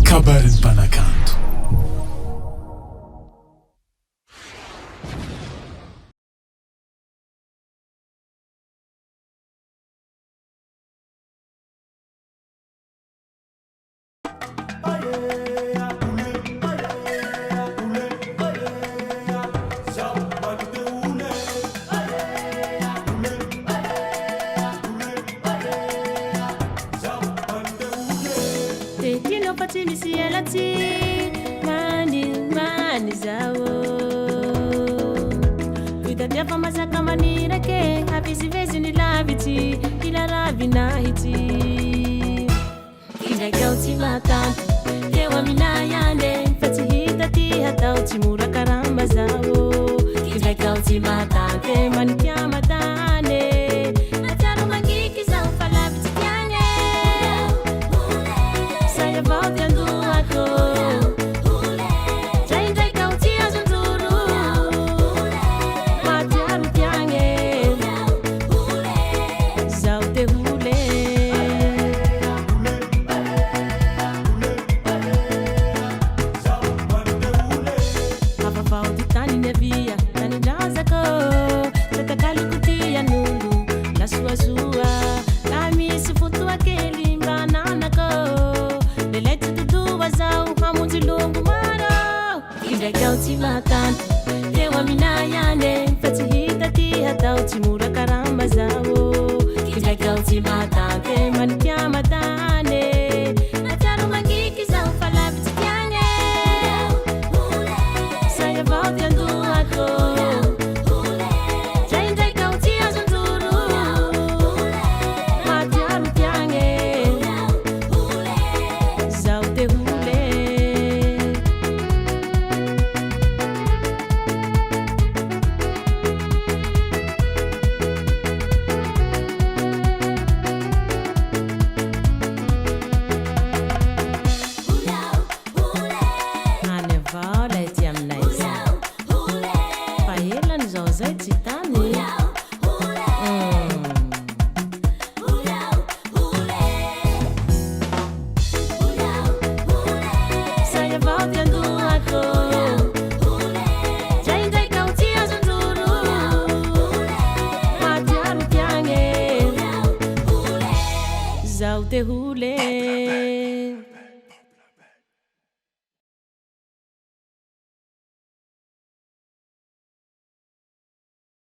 Kabaron'Ny Mpanakanto. Mani zao Kuitatia masaka manira ke Habisi vezi ni laviti Ila ravi na hiti Kinja kauti matanto Tewa minayane Fati hitati hata utimura karamba zao Kinja kauti matante Manikia matane Ataru magiki zao falabiti kiane Saya vauti andu ako Matanto Tewa minayane Fati hitati hata utimura karamba zao Kinja kauti matante Manikia matane Ataru magiki zao falabiti kiane Saya vauti andu ako Jaindai kauti azunduru Matiaru kiane Zao te hule Zao te hule